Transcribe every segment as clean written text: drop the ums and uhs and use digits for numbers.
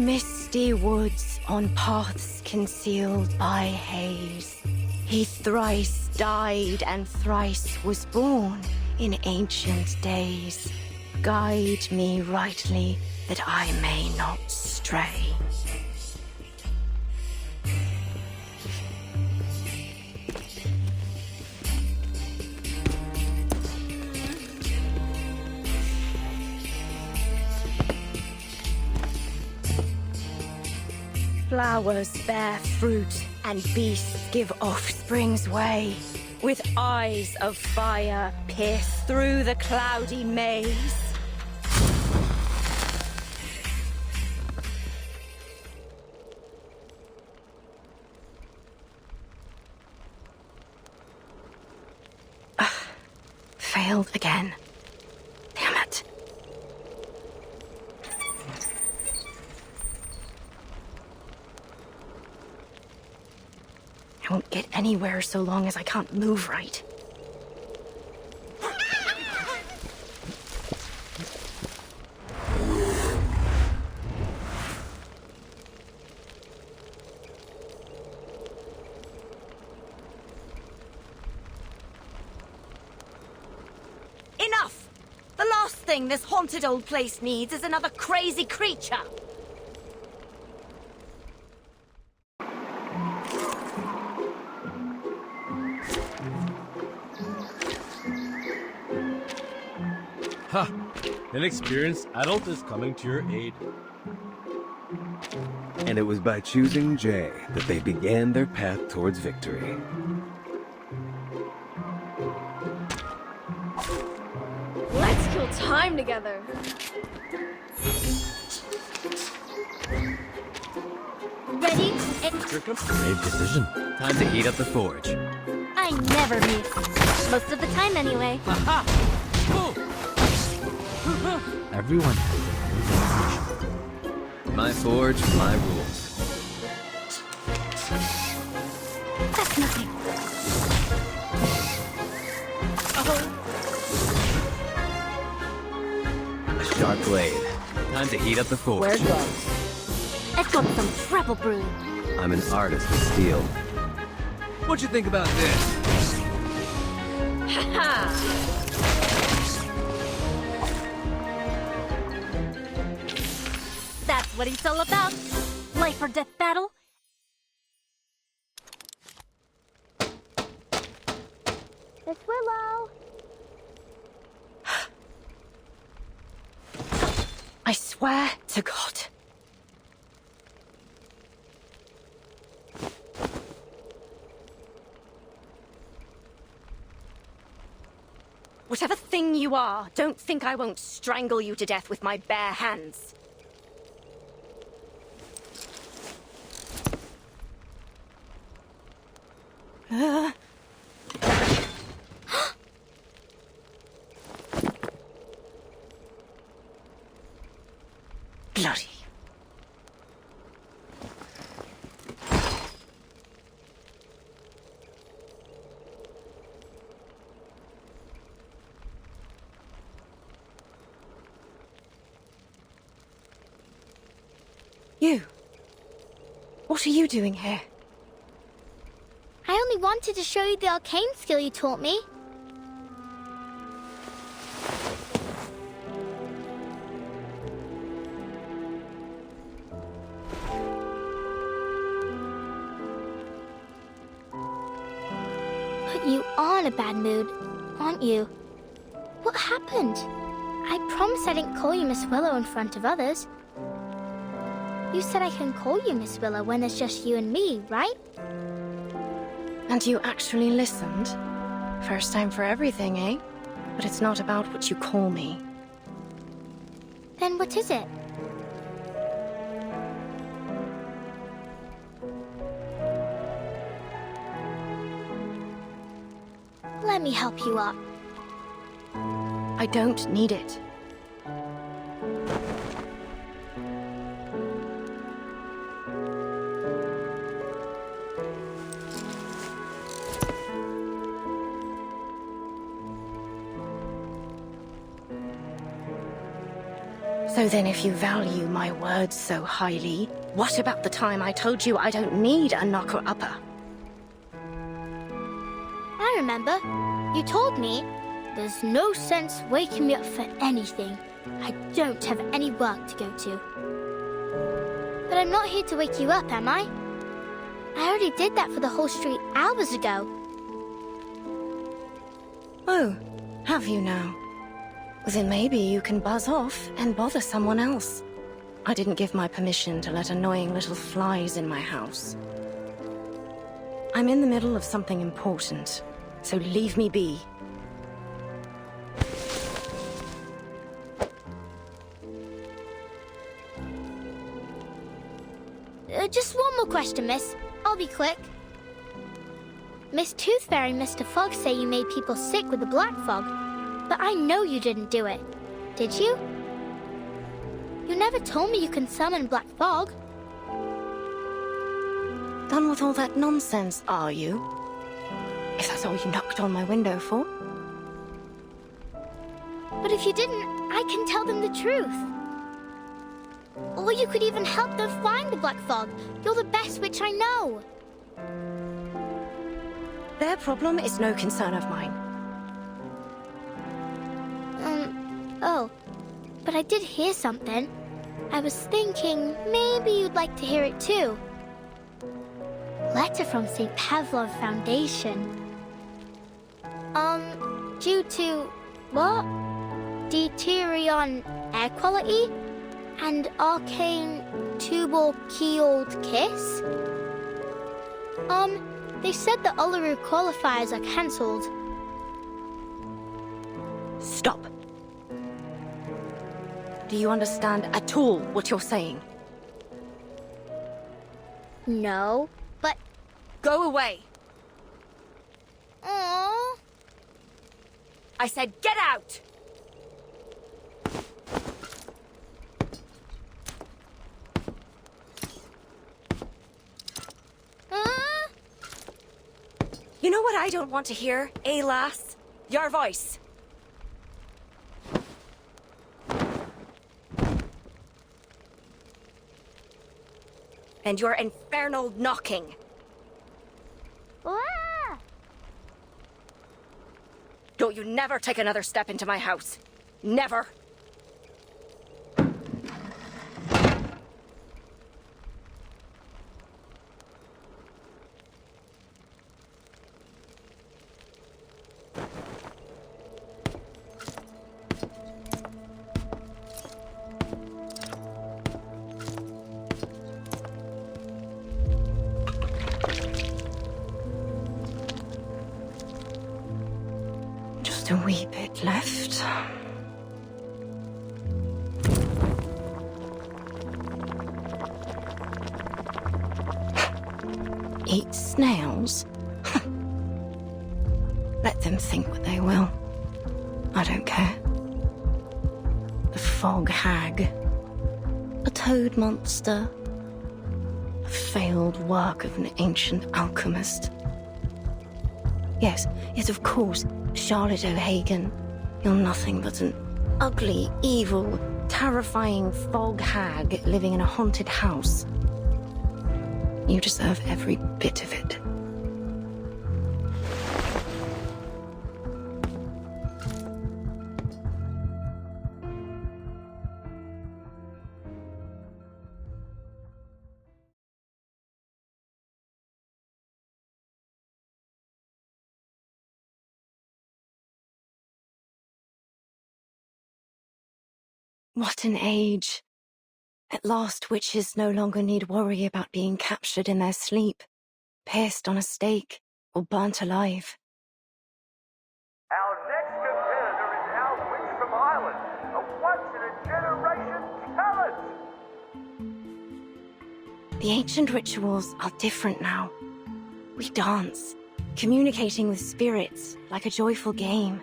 misty woods on paths concealed by haze. He thrice died and thrice was born in ancient days. Guide me rightly that I may not stray. Flowers bear fruit, and beasts give offspring's way. With eyes of fire, pierce through the cloudy maze. Failed again. Damn it. I won't get anywhere so long as I can't move right. Enough! The last thing this haunted old place needs is another crazy creature. Ha! An experienced adult is coming to your aid. And it was by choosing Jay that they began their path towards victory. Let's kill time together. Ready? Brave decision. Time to heat up the forge. I never miss. Most of the time, anyway. Everyone has their own. My forge, my rules. That's nothing. A sharp blade. Time to heat up the forge. Where goes? I've got some trouble brewing. I'm an artist of steel. What you think about this? That's what it's all about. Life or death battle. Miss Willow! I swear to God. Whatever thing you are, don't think I won't strangle you to death with my bare hands. Bloody. You. What are you doing here? I only wanted to show you the arcane skill you taught me. But you are in a bad mood, aren't you? What happened? I promised I didn't call you Miss Willow in front of others. You said I can call you Miss Willow when it's just you and me, right? And you actually listened? First time for everything, eh? But it's not about what you call me. Then what is it? Let me help you up. I don't need it. So then if you value my words so highly, what about the time I told you I don't need a knocker-upper? I remember. You told me there's no sense waking me up for anything. I don't have any work to go to. But I'm not here to wake you up, am I? I already did that for the whole street hours ago. Oh, have you now? Then maybe you can buzz off and bother someone else. I didn't give my permission to let annoying little flies in my house. I'm in the middle of something important, so leave me be. Just one more question, miss. I'll be quick. Miss Tooth Fairy and Mr. Fog say you made people sick with the black fog, but I know you didn't do it. Did you? You never told me you can summon black fog. Done with all that nonsense, are you? If that's all you knocked on my window for. But if you didn't, I can tell them the truth. Or you could even help them find the black fog. You're the best witch I know. Their problem is no concern of mine. Oh. But I did hear something. I was thinking maybe you'd like to hear it too. Letter from St. Pavlov Foundation. Due to, what? Deuterion air quality? And arcane tubal-keeled kiss? They said the Uluru qualifiers are cancelled. Stop. Do you understand at all what you're saying? No, but... Go away. Aww. I said get out! You know what I don't want to hear, eh, lass? Your voice. And your infernal knocking. Ah! Don't you never take another step into my house. Never. Just a wee bit left. Eat snails? Let them think what they will. I don't care. The fog hag. A toad monster. A failed work of an ancient alchemist. Yes, of course, Charlotte O'Hagan. You're nothing but an ugly, evil, terrifying fog hag living in a haunted house. You deserve every bit of it. What an age. At last, witches no longer need worry about being captured in their sleep, pierced on a stake, or burnt alive. Our next competitor is our witch from Ireland, a once-in-a-generation talent. The ancient rituals are different now. We dance, communicating with spirits like a joyful game.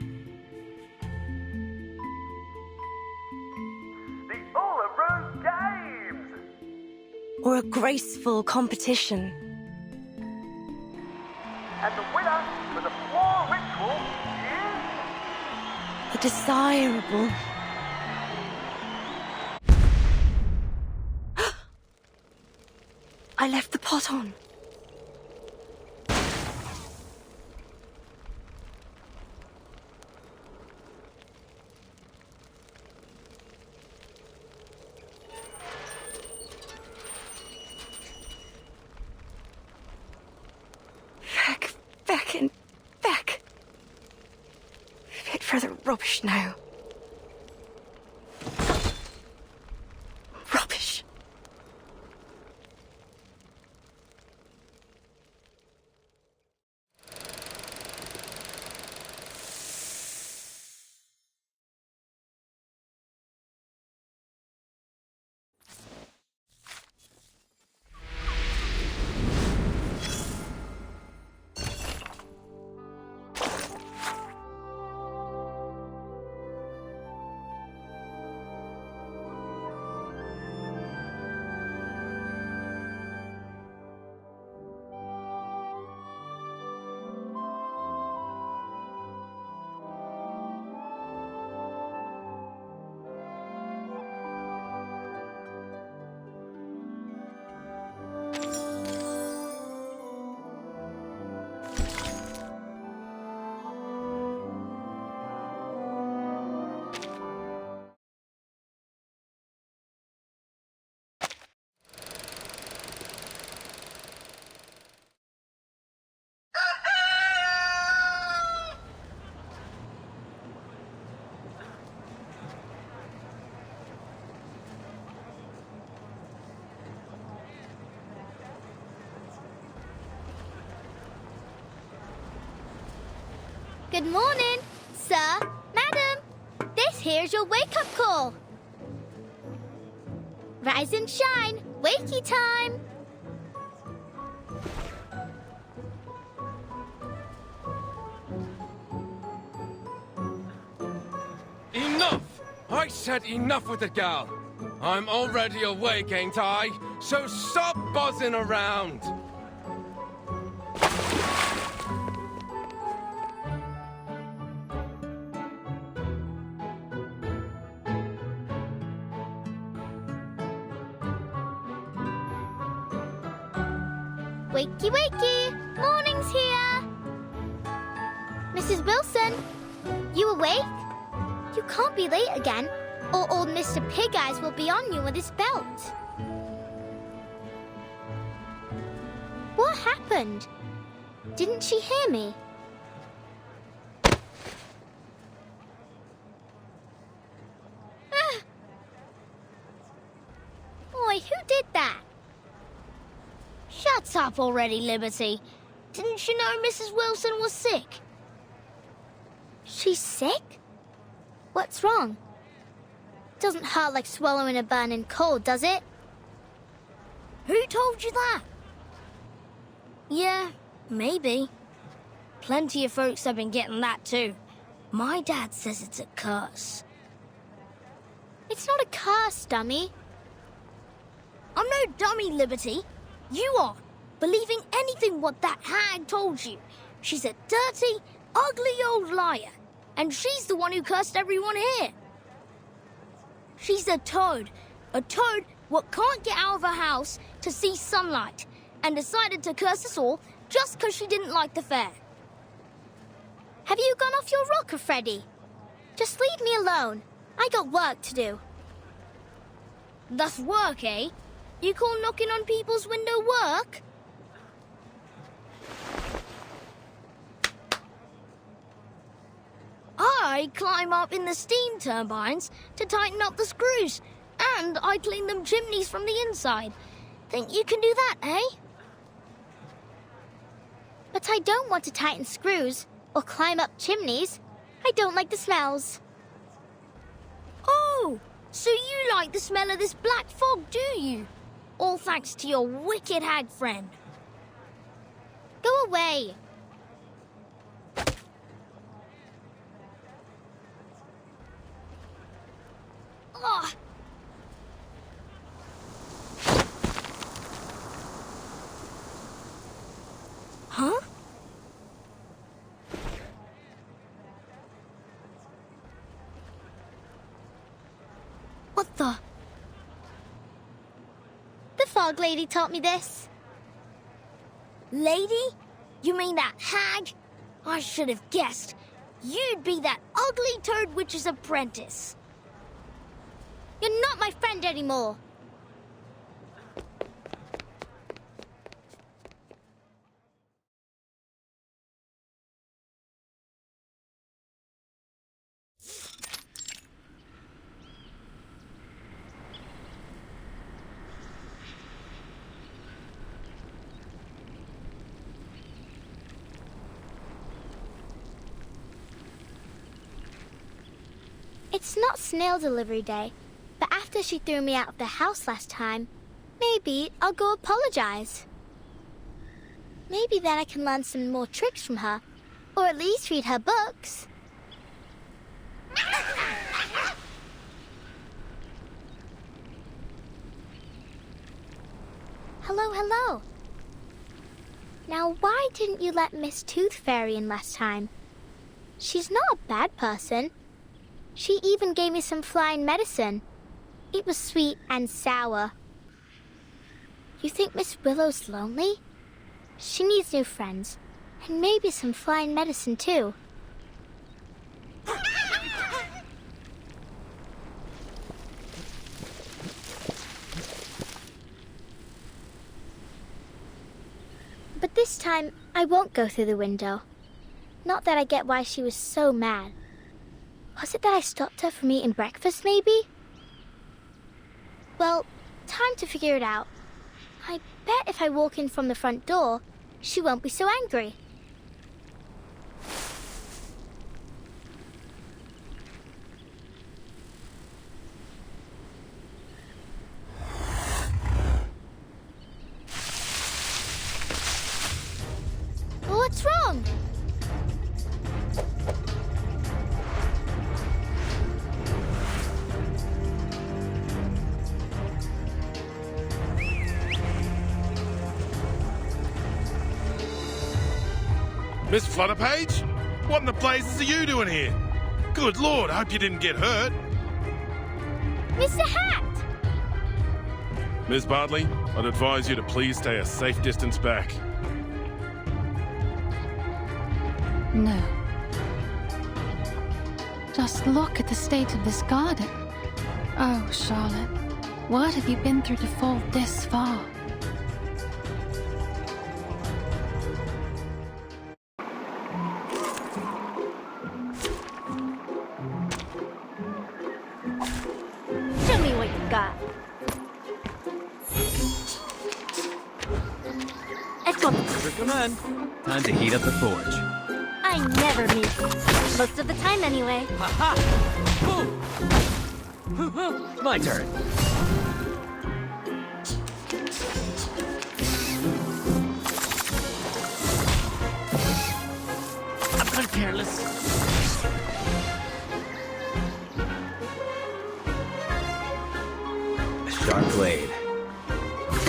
The Uluru Games! Or a graceful competition. And the winner for the floor ritual is... The desirable. I left the pot on. Back and back. Fit for the rubbish now. Rubbish. Good morning, sir, madam. This here's your wake-up call. Rise and shine, wakey time. Enough! I said enough with the gal. I'm already awake, ain't I? So stop buzzing around. Wakey, wakey! Morning's here! Mrs. Wilson, you awake? You can't be late again, or old Mr. Pig Eyes will be on you with his belt. What happened? Didn't she hear me? Oi, who did that? Shut up already, Liberty. Didn't you know Mrs. Wilson was sick? She's sick? What's wrong? Doesn't hurt like swallowing a burning coal, does it? Who told you that? Yeah, maybe. Plenty of folks have been getting that too. My dad says it's a curse. It's not a curse, dummy. I'm no dummy, Liberty. You are, believing anything what that hag told you. She's a dirty, ugly old liar, and she's the one who cursed everyone here. She's a toad what can't get out of her house to see sunlight, and decided to curse us all just 'cause she didn't like the fair. Have you gone off your rocker, Freddy? Just leave me alone. I got work to do. That's work, eh? You call knocking on people's window work? I climb up in the steam turbines to tighten up the screws, and I clean them chimneys from the inside. Think you can do that, eh? But I don't want to tighten screws or climb up chimneys. I don't like the smells. Oh, so you like the smell of this black fog, do you? All thanks to your wicked hag friend. Go away. Ugh. Huh? What the? The fog lady taught me this. Lady? You mean that hag? I should have guessed. You'd be that ugly toad witch's apprentice. You're not my friend anymore. It's not snail delivery day, but after she threw me out of the house last time, maybe I'll go apologize. Maybe then I can learn some more tricks from her, or at least read her books. Hello, hello. Now, why didn't you let Miss Tooth Fairy in last time? She's not a bad person. She even gave me some flying medicine. It was sweet and sour. You think Miss Willow's lonely? She needs new friends, and maybe some flying medicine too. But this time, I won't go through the window. Not that I get why she was so mad. Was it that I stopped her from eating breakfast, maybe? Well, time to figure it out. I bet if I walk in from the front door, she won't be so angry. What's wrong? Miss Flutterpage? What in the blazes are you doing here? Good Lord, I hope you didn't get hurt. Mr. Hat! Miss Bartley, I'd advise you to please stay a safe distance back. No. Just look at the state of this garden. Oh, Charlotte, what have you been through to fall this far? Show me what you got. Command. Time to heat up the forge. I never miss. Most of the time, anyway. Ha My turn. I'm kind of careless. A sharp blade.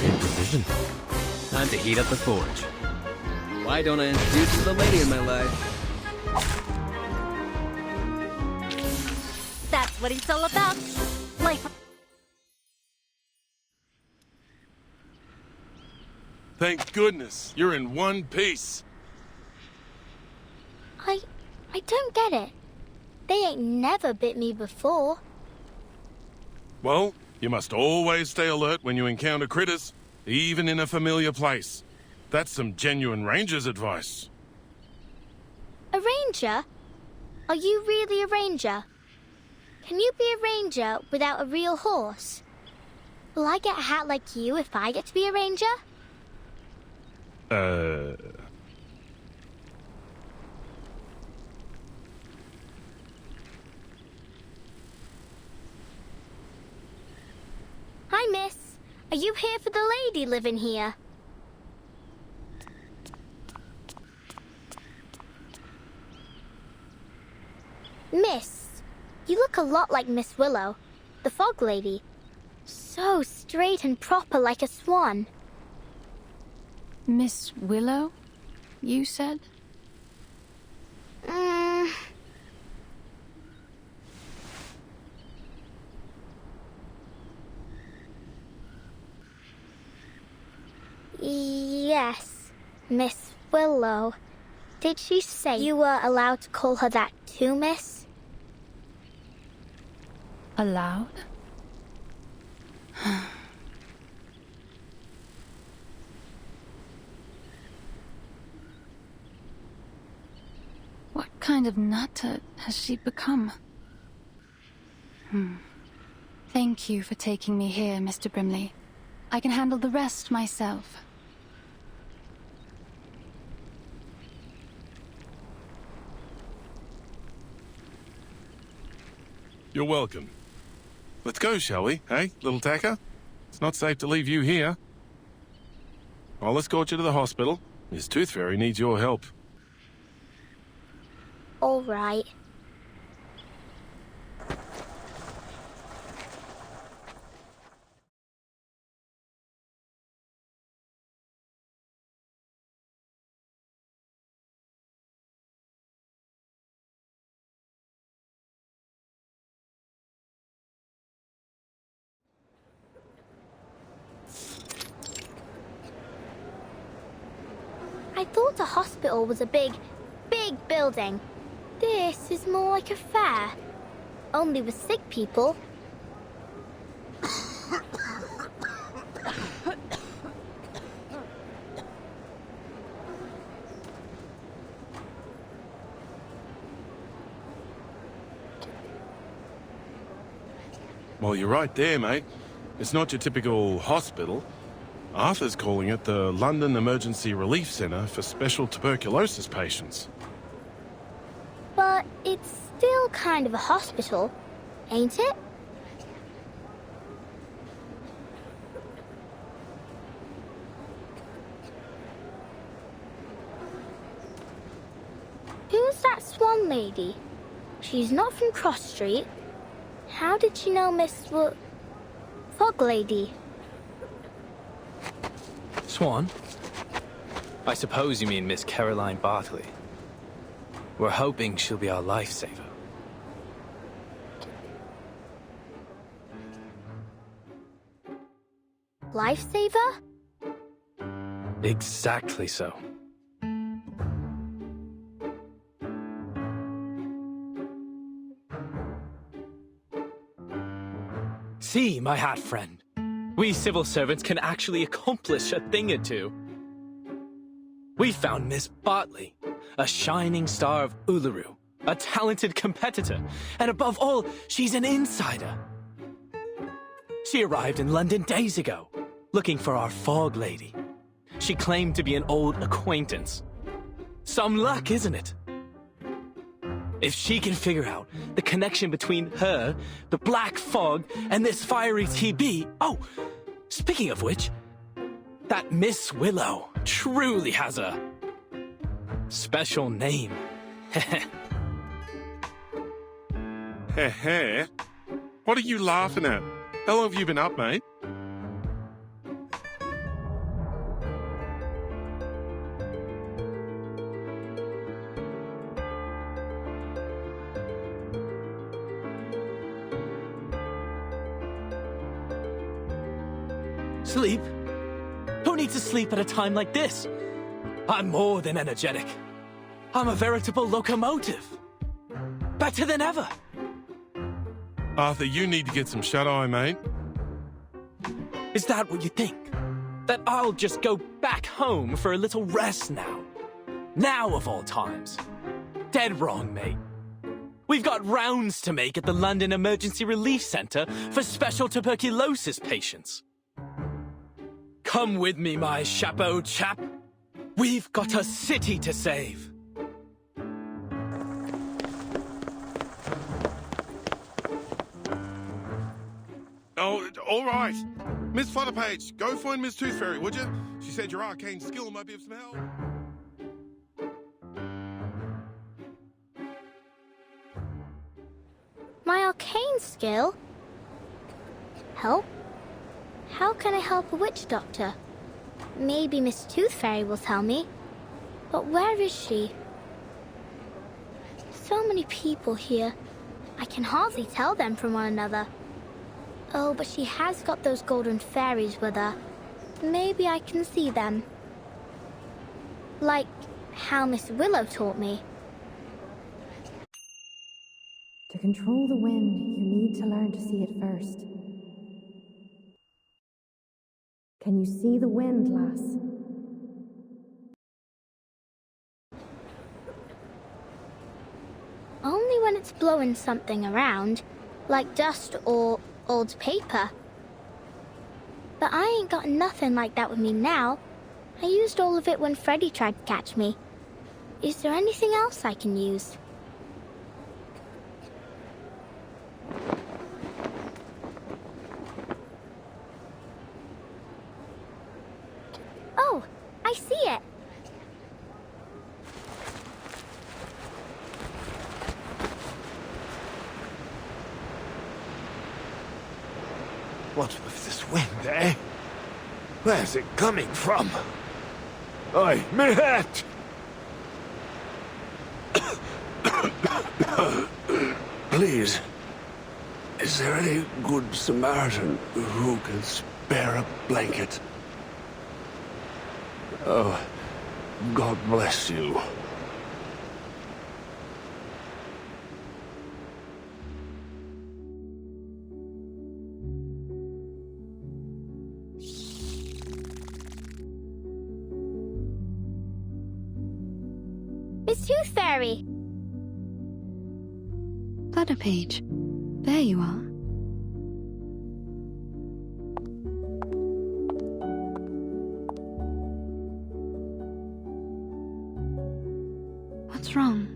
In position. Time to heat up the forge. Why don't I introduce you to the lady in my life? That's what it's all about. Life. Thank goodness, you're in one piece. I don't get it. They ain't never bit me before. Well, you must always stay alert when you encounter critters, even in a familiar place. That's some genuine ranger's advice. A ranger? Are you really a ranger? Can you be a ranger without a real horse? Will I get a hat like you if I get to be a ranger? Hi, miss. Are you here for the lady living here? Miss, you look a lot like Miss Willow, the fog lady. So straight and proper like a swan. Miss Willow, you said? Yes, Willow. Did she say you were allowed to call her that too, miss? Allowed? What kind of nutter has she become? Thank you for taking me here, Mr. Brimley. I can handle the rest myself. You're welcome. Let's go, shall we? Hey, little tacker? It's not safe to leave you here. I'll escort you to the hospital. Miss Tooth Fairy needs your help. All right. I thought a hospital was a big building. This is more like a fair. Only with sick people. Well, you're right there, mate. It's not your typical hospital. Arthur's calling it the London Emergency Relief Centre for Special Tuberculosis Patients. But it's still kind of a hospital, ain't it? Who's that Swan lady? She's not from Cross Street. How did she know Miss Fog Lady? Swan? I suppose you mean Miss Caroline Bartley. We're hoping she'll be our lifesaver. Lifesaver? Exactly so. See, my hat friend. We civil servants can actually accomplish a thing or two. We found Miss Bartley, a shining star of Uluru, a talented competitor, and above all, she's an insider. She arrived in London days ago, looking for our Fog Lady. She claimed to be an old acquaintance. Some luck, isn't it? If she can figure out the connection between her, the Black Fog, and this fiery TB... Oh, speaking of which, that Miss Willow truly has a special name. Heh. What are you laughing at? How long have you been up, mate? Sleep? Who needs to sleep at a time like this? I'm more than energetic. I'm a veritable locomotive. Better than ever. Arthur, you need to get some shut-eye, mate. Is that what you think? That I'll just go back home for a little rest now? Now of all times? Dead wrong, mate. We've got rounds to make at the London Emergency Relief Centre for special tuberculosis patients. Come with me, my chapeau chap. We've got a city to save. Oh, all right. Miss Flutterpage, go find Miss Tooth Fairy, would you? She said your arcane skill might be of some help. My arcane skill? Help? How can I help a witch doctor? Maybe Miss Tooth Fairy will tell me. But where is she? So many people here. I can hardly tell them from one another. Oh, but she has got those golden fairies with her. Maybe I can see them. Like how Miss Willow taught me. To control the wind, you need to learn to see it first. Can you see the wind, lass? Only when it's blowing something around, like dust or old paper. But I ain't got nothing like that with me now. I used all of it when Freddy tried to catch me. Is there anything else I can use? Oh, I see it. What with this wind, eh? Where's it coming from? Oi, me hat! Please, is there any good Samaritan who can spare a blanket? Oh, God bless you. Miss Tooth Fairy! Letter page. There you are. What's wrong?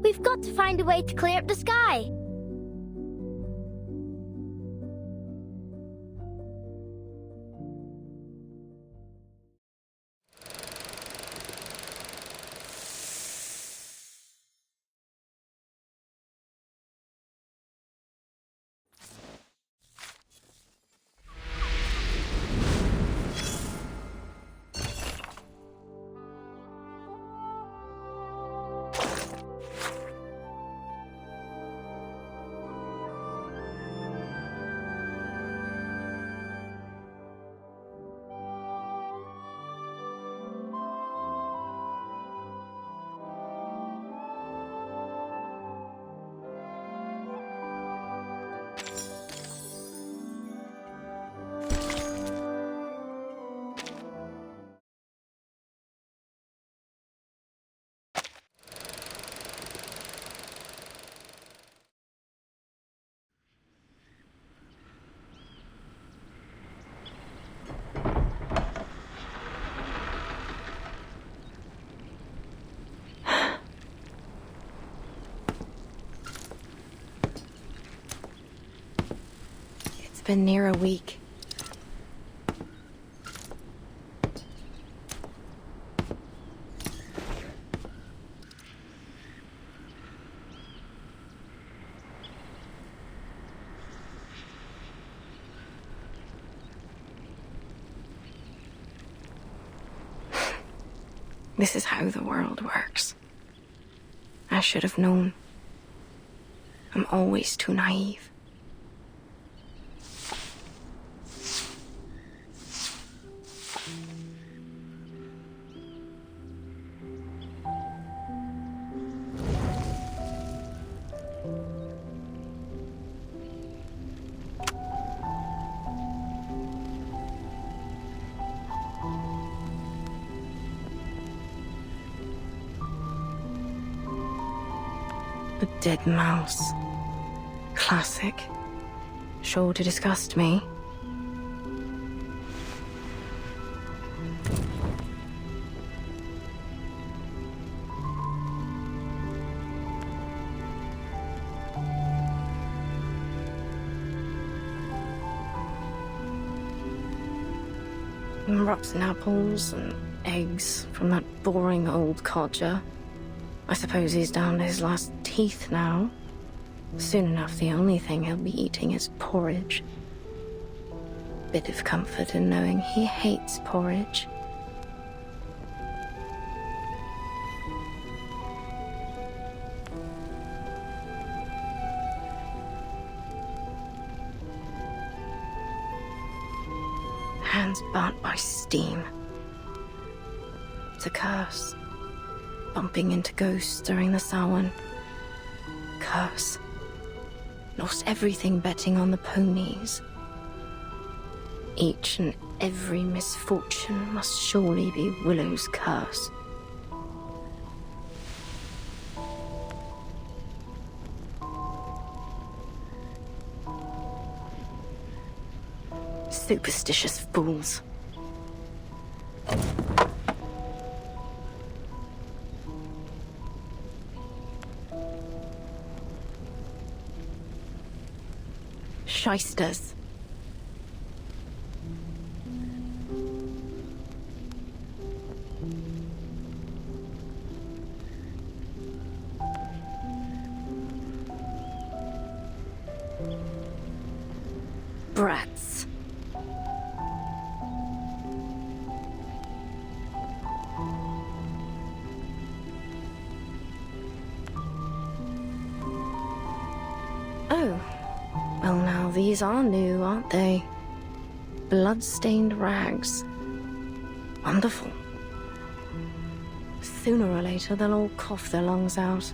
We've got to find a way to clear up the sky. It's been near a week. This is how the world works. I should have known. I'm always too naive. A dead mouse. Classic. Sure to disgust me. Rotten apples and eggs from that boring old codger. I suppose he's down to his last teeth now. Soon enough, the only thing he'll be eating is porridge. Bit of comfort in knowing he hates porridge. Hands burnt by steam. to curse. Bumping into ghosts during the Samhain. Curse. Lost everything betting on the ponies. Each and every misfortune must surely be Willow's curse. Superstitious fools. Shysters. Brats. Oh. Well, now these are new, aren't they? Blood-stained rags. Wonderful. Sooner or later, they'll all cough their lungs out.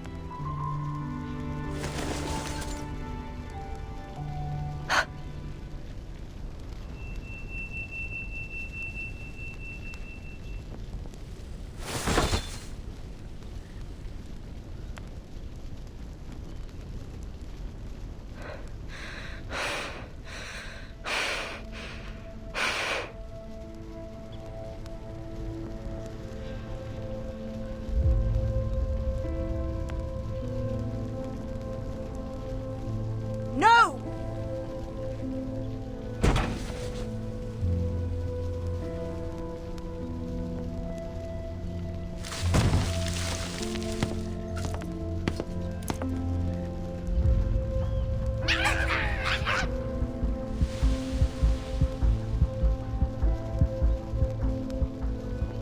No!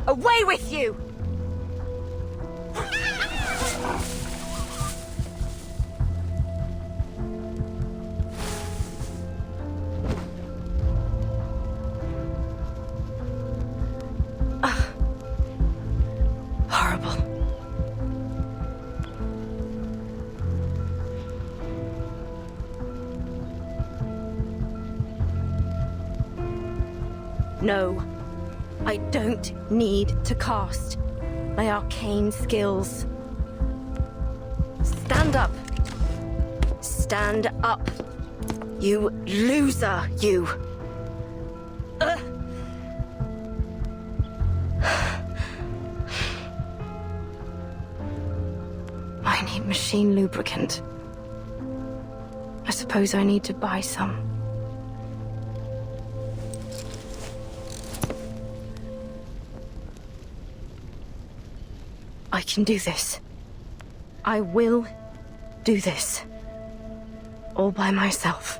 Away with you! Horrible. No, I don't need to cast my arcane skills. Stand up. Stand up. You loser, you. I need machine lubricant. I suppose I need to buy some. I can do this. I will do this. All by myself.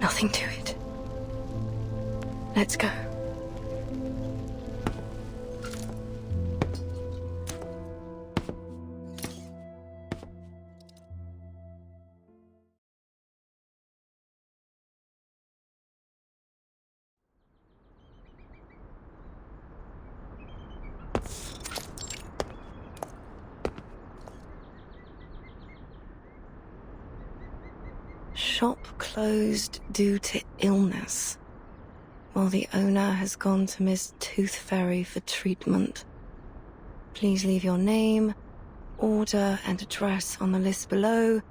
Nothing to it. Let's go. Shop closed due to illness, while the owner has gone to Miss Tooth Fairy for treatment. Please leave your name, order, and address on the list below,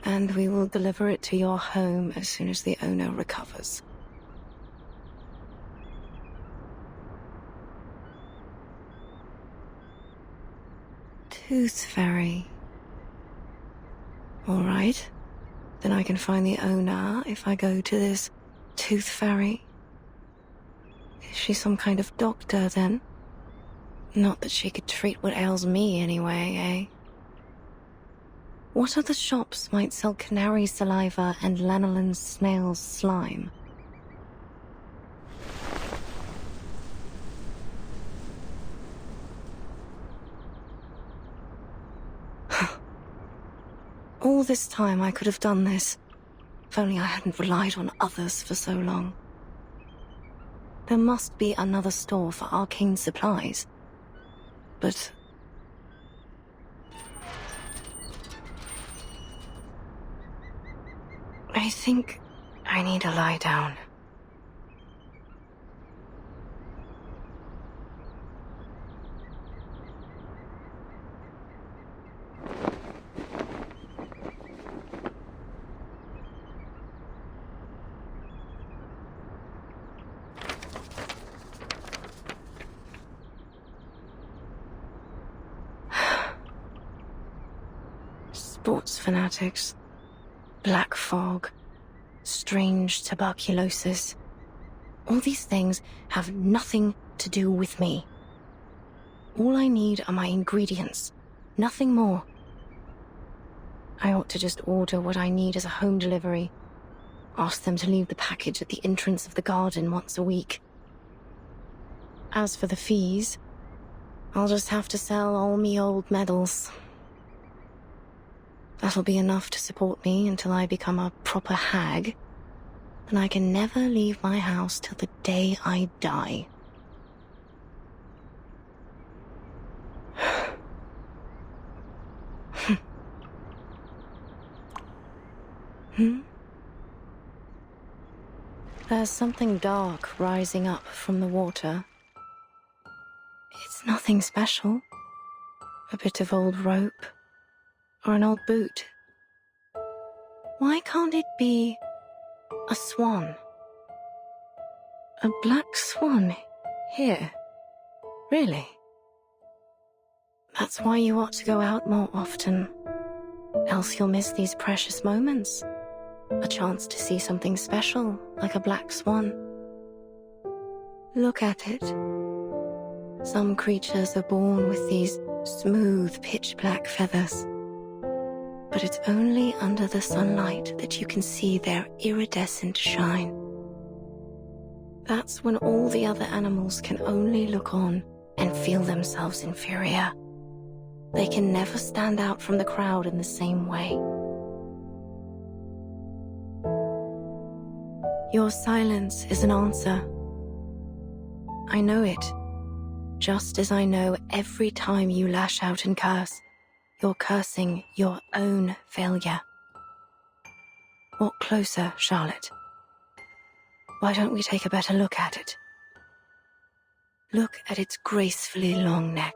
and we will deliver it to your home as soon as the owner recovers. Tooth Fairy. All right. Then I can find the owner if I go to this Tooth Fairy. Is she some kind of doctor, then? Not that she could treat what ails me anyway, eh? What other shops might sell canary saliva and lanolin snail's slime? All this time I could have done this. If only I hadn't relied on others for so long. There must be another store for arcane supplies. But... I think I need to lie down. Sports fanatics, black fog, strange tuberculosis. All these things have nothing to do with me. All I need are my ingredients, nothing more. I ought to just order what I need as a home delivery. Ask them to leave the package at the entrance of the garden once a week. As for the fees, I'll just have to sell all me old medals. That'll be enough to support me until I become a proper hag. Then I can never leave my house till the day I die. There's something dark rising up from the water. It's nothing special. A bit of old rope. Or an old boot. Why can't it be a swan? A black swan here? Really? That's why you ought to go out more often. Else you'll miss these precious moments. A chance to see something special, like a black swan. Look at it. Some creatures are born with these smooth, pitch-black feathers. But it's only under the sunlight that you can see their iridescent shine. That's when all the other animals can only look on and feel themselves inferior. They can never stand out from the crowd in the same way. Your silence is an answer. I know it, just as I know every time you lash out and curse, you're cursing your own failure. Walk closer, Charlotte. Why don't we take a better look at it? Look at its gracefully long neck,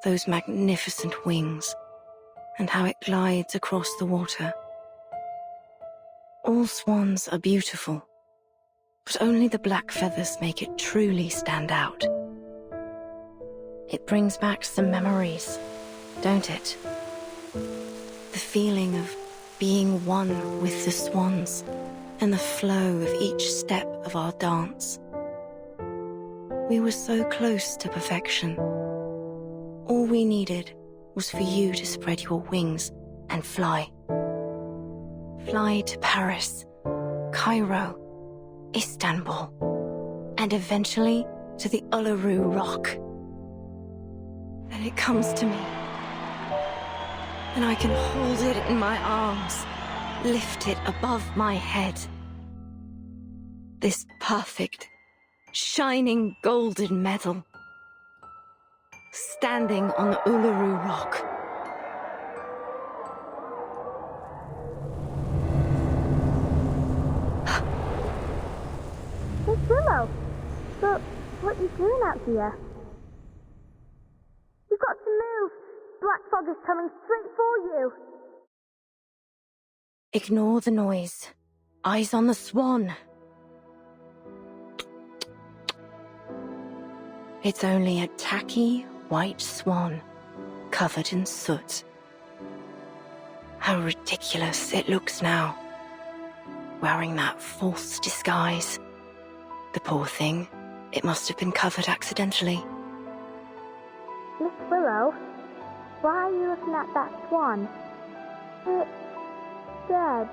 those magnificent wings, and how it glides across the water. All swans are beautiful, but only the black feathers make it truly stand out. It brings back some memories, don't it? The feeling of being one with the swans and the flow of each step of our dance. We were so close to perfection. All we needed was for you to spread your wings and fly. Fly to Paris, Cairo, Istanbul, and eventually to the Uluru Rock. Then it comes to me, and I can hold it in my arms, lift it above my head. This perfect, shining golden medal, standing on the Uluru Rock. It's Willow. But what are you doing out here? You've got to move. Black fog is coming straight for you. Ignore the noise. Eyes on the swan. It's only a tacky white swan, covered in soot. How ridiculous it looks now, wearing that false disguise. The poor thing, it must have been covered accidentally. Miss Willow, why are you looking at that swan? It's dead.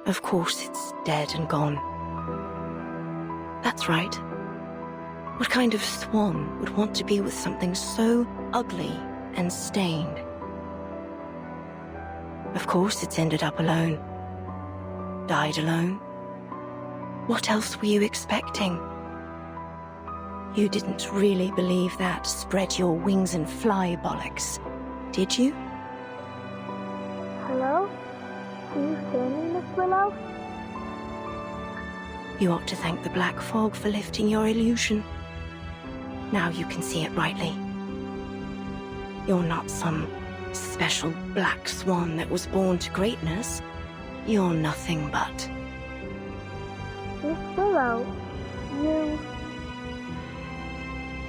Of course it's dead and gone. That's right. What kind of swan would want to be with something so ugly and stained? Of course it's ended up alone. Died alone. What else were you expecting? You didn't really believe that spread your wings and fly bollocks, did you? Hello? Can you hear me, Miss Willow? You ought to thank the black fog for lifting your illusion. Now you can see it rightly. You're not some special black swan that was born to greatness. You're nothing but... Miss Willow, you...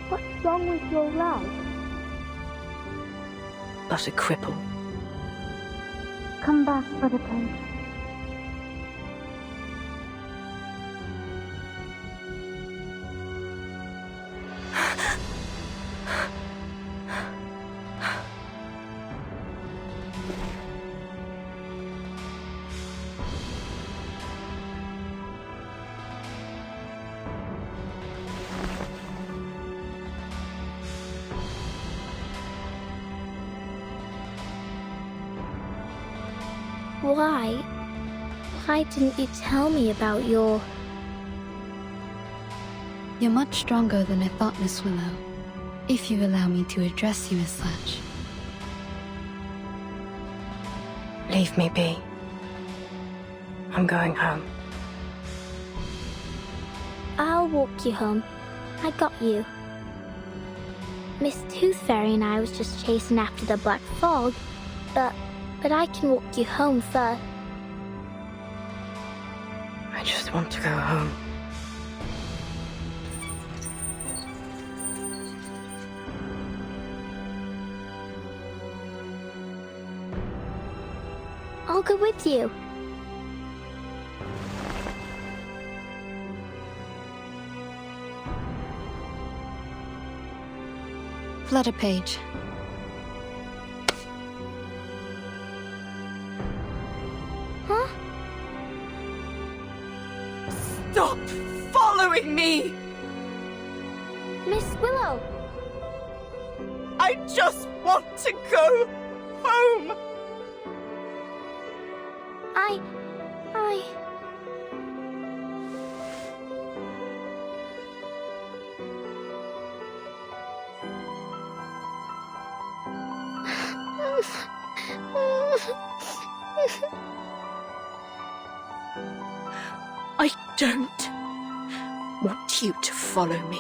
What's wrong with your leg? but a cripple. Come back for the tent. Why didn't you tell me about your... You're much stronger than I thought, Miss Willow, if you allow me to address you as such. Leave me be. I'm going home. I'll walk you home. I got you. Miss Tooth Fairy and I was just chasing after the black fog, but I can walk you home first. I just want to go home. I'll go with you. Flutter page. Huh? Stop following me! Miss Willow! I just want to go home! I... I don't want you to follow me.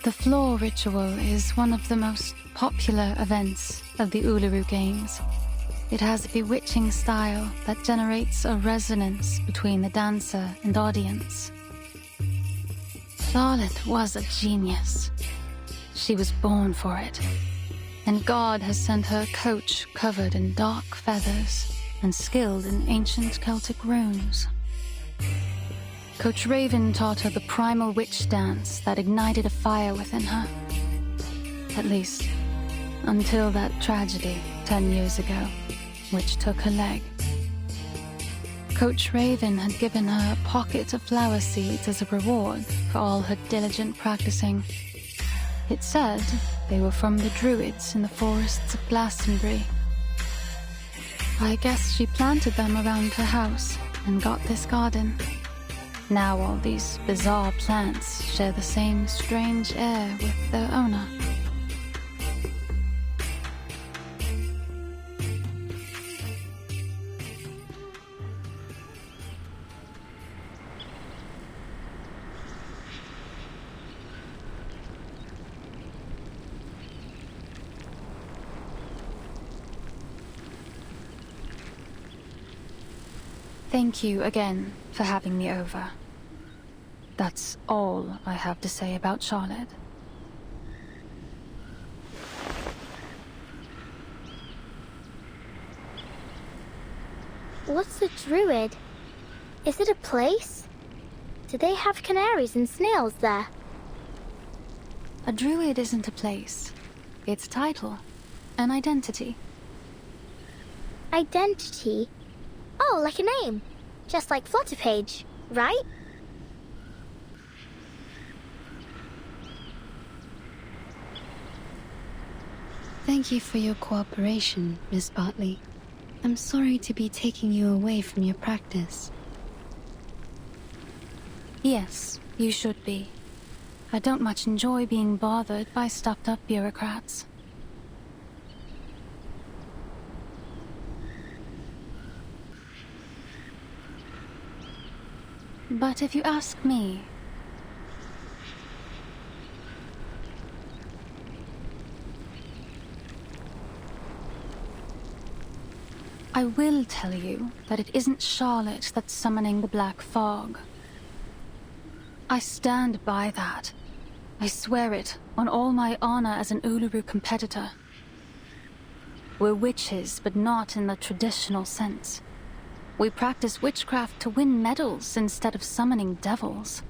The floor ritual is one of the most popular events of the Uluru Games. It has a bewitching style that generates a resonance between the dancer and audience. Charlotte was a genius. She was born for it, and God has sent her a coach covered in dark feathers and skilled in ancient Celtic runes. Coach Raven taught her the primal witch dance that ignited a fire within her. At least, until that tragedy 10 years ago, which took her leg. Coach Raven had given her a pocket of flower seeds as a reward for all her diligent practicing. It said they were from the druids in the forests of Glastonbury. I guess she planted them around her house and got this garden. Now all these bizarre plants share the same strange air with their owner. Thank you again for having me over. That's all I have to say about Charlotte. What's a druid? Is it a place? Do they have canaries and snails there? A druid isn't a place. It's a title. An identity. Identity? Oh, like a name. Just like Flutterpage, right? Thank you for your cooperation, Miss Bartley. I'm sorry to be taking you away from your practice. Yes, you should be. I don't much enjoy being bothered by stuffed-up bureaucrats. But if you ask me, I will tell you that it isn't Charlotte that's summoning the Black Fog. I stand by that. I swear it on all my honor as an Uluru competitor. We're witches, but not in the traditional sense. We practice witchcraft to win medals instead of summoning devils.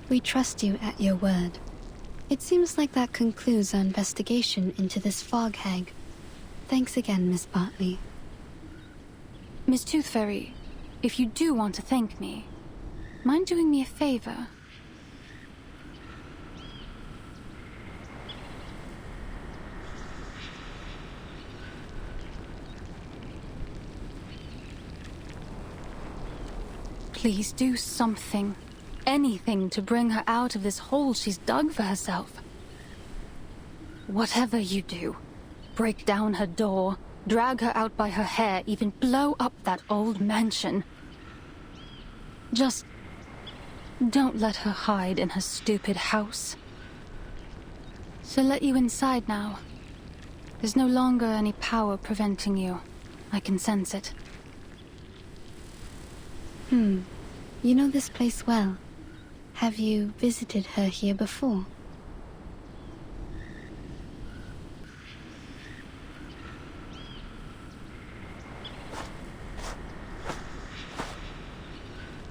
We trust you at your word. It seems like that concludes our investigation into this fog hag. Thanks again, Miss Bartley. Miss Tooth Fairy, if you do want to thank me, mind doing me a favor? Please do something. Anything to bring her out of this hole she's dug for herself. Whatever you do, break down her door, drag her out by her hair, even blow up that old mansion. Just don't let her hide in her stupid house. She'll let you inside now. There's no longer any power preventing you. I can sense it. You know this place well. Have you visited her here before?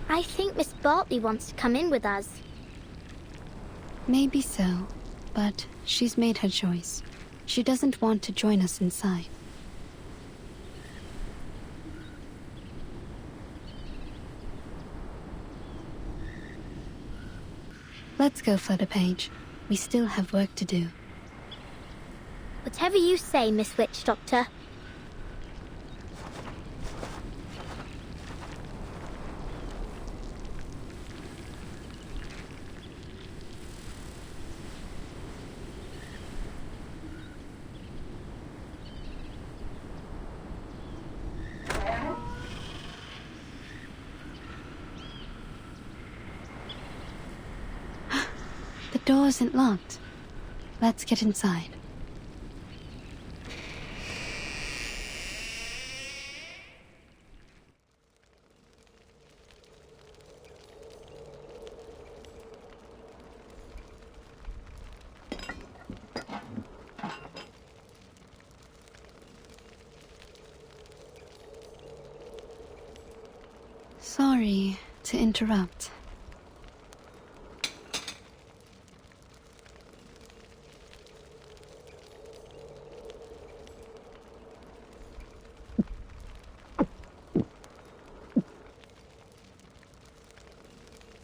I think Miss Bartley wants to come in with us. Maybe so, but she's made her choice. She doesn't want to join us inside. Let's go, Flutterpage. We still have work to do. Whatever you say, Miss Witch Doctor. The door isn't locked. Let's get inside. Sorry to interrupt.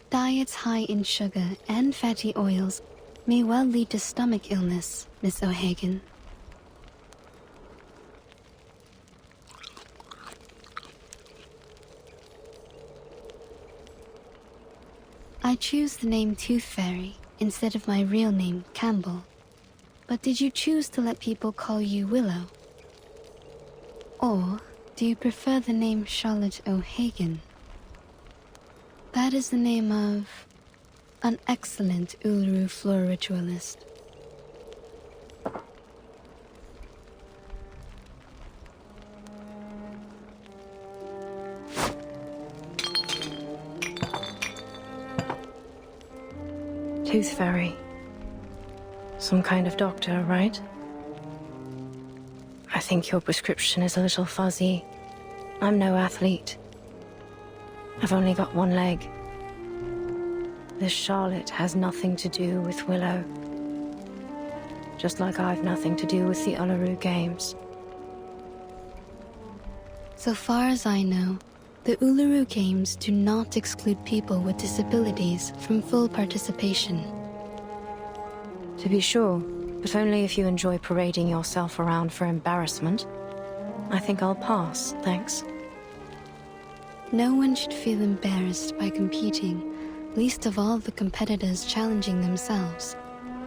Diets high in sugar and fatty oils may well lead to stomach illness, Miss O'Hagan. I choose the name Tooth Fairy instead of my real name, Campbell. But did you choose to let people call you Willow? Or do you prefer the name Charlotte O'Hagan? That is the name of an excellent Uluru floor ritualist. Tooth fairy. Some kind of doctor, right? I think your prescription is a little fuzzy. I'm no athlete. I've only got one leg. This Charlotte has nothing to do with Willow. Just like I've nothing to do with the Uluru Games. So far as I know, the Uluru Games do not exclude people with disabilities from full participation. To be sure, but only if you enjoy parading yourself around for embarrassment. I think I'll pass, thanks. No one should feel embarrassed by competing, least of all the competitors challenging themselves.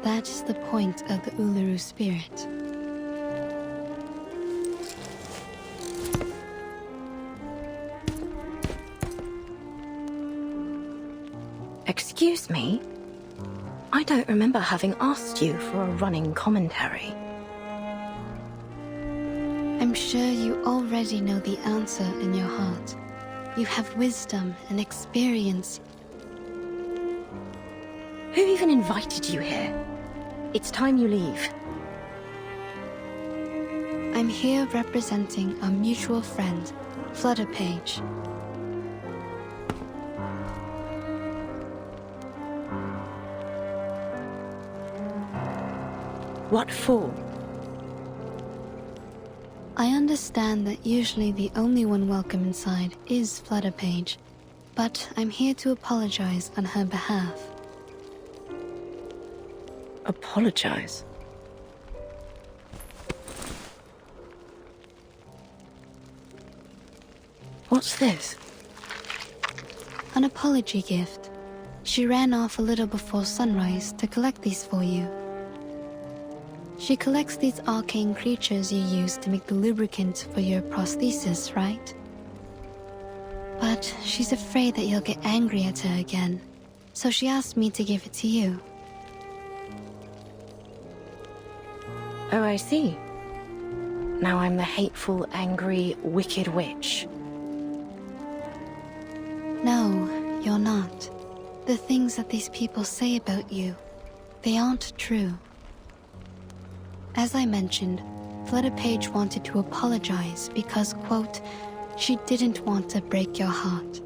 That is the point of the Uluru spirit. Excuse me? I don't remember having asked you for a running commentary. I'm sure you already know the answer in your heart. You have wisdom and experience. Who even invited you here? It's time you leave. I'm here representing our mutual friend, Flutterpage. What for? I understand that usually the only one welcome inside is Flutterpage, but I'm here to apologize on her behalf. Apologize? What's this? An apology gift. She ran off a little before sunrise to collect these for you. She collects these arcane creatures you use to make the lubricant for your prosthesis, right? But she's afraid that you'll get angry at her again, so she asked me to give it to you. Oh, I see. Now I'm the hateful, angry, wicked witch. No, you're not. The things that these people say about you, they aren't true. As I mentioned, Flutterpage wanted to apologize because, quote, she didn't want to break your heart.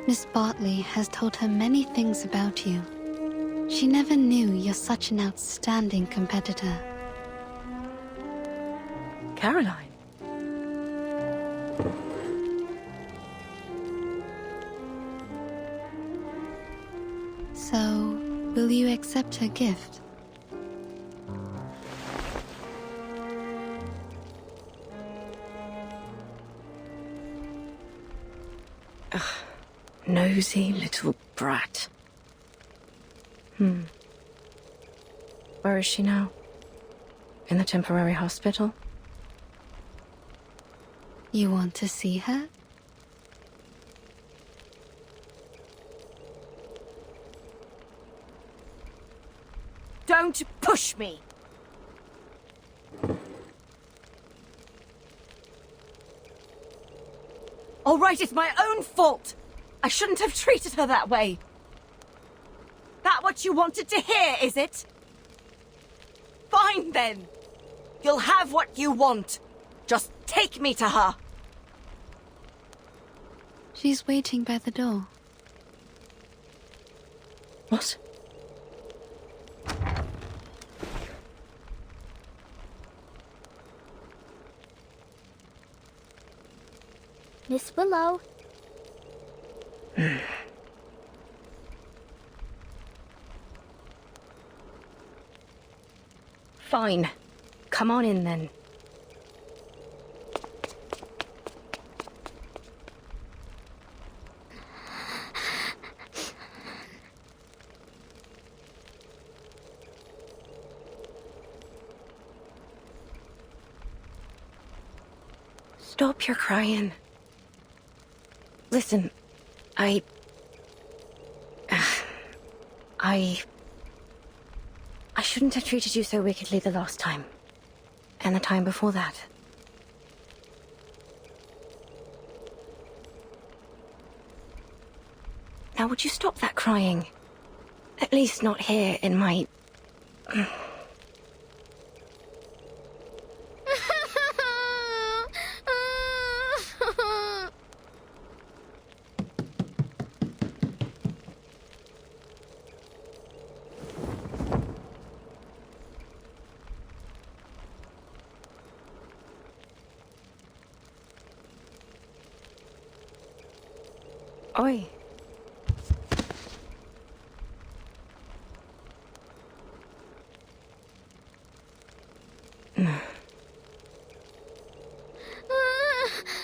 Miss Bartley has told her many things about you. She never knew you're such an outstanding competitor. Caroline? So, will you accept her gift? Ugh, nosy little brat. Where is she now? In the temporary hospital? You want to see her? Don't push me! All right, it's my own fault. I shouldn't have treated her that way. That what you wanted to hear, is it? Fine then. You'll have what you want. Just take me to her. She's waiting by the door. What? Miss Willow. Fine. Come on in then. Stop your crying. Listen, I shouldn't have treated you so wickedly the last time. And the time before that. Now, would you stop that crying? At least not here in my... Oi.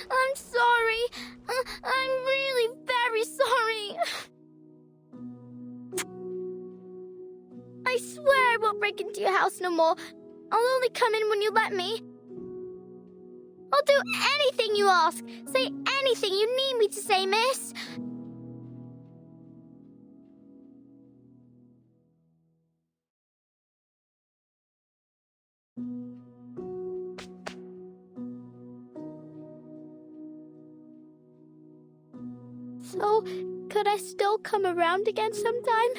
I'm sorry. I'm really very sorry. I swear I won't break into your house no more. I'll only come in when you let me. I'll do anything you ask. Say anything you need me to say, miss. So, could I still come around again sometime?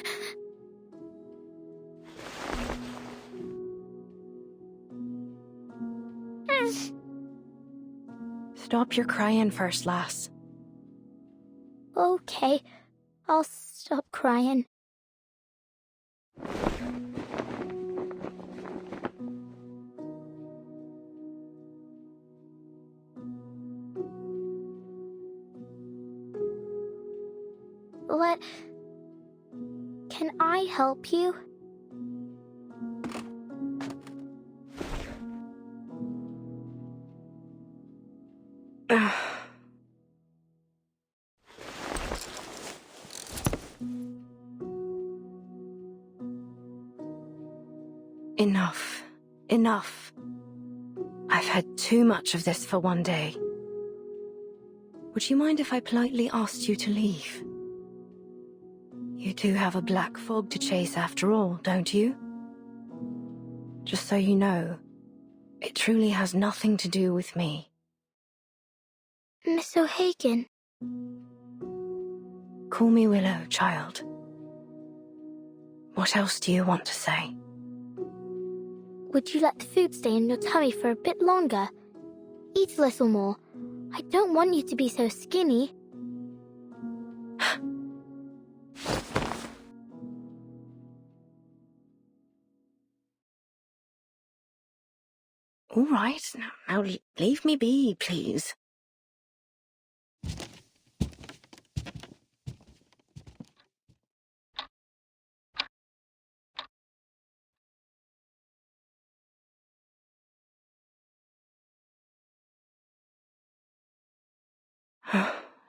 Stop your crying first, lass. Okay, I'll stop crying. Can I help you? Enough. Enough. I've had too much of this for one day. Would you mind if I politely asked you to leave? You do have a black fog to chase after all, don't you? Just so you know, it truly has nothing to do with me. Miss O'Hagan. Call me Willow, child. What else do you want to say? Would you let the food stay in your tummy for a bit longer? Eat a little more. I don't want you to be so skinny. All right, now leave me be, please.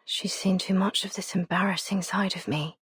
She's seen too much of this embarrassing side of me.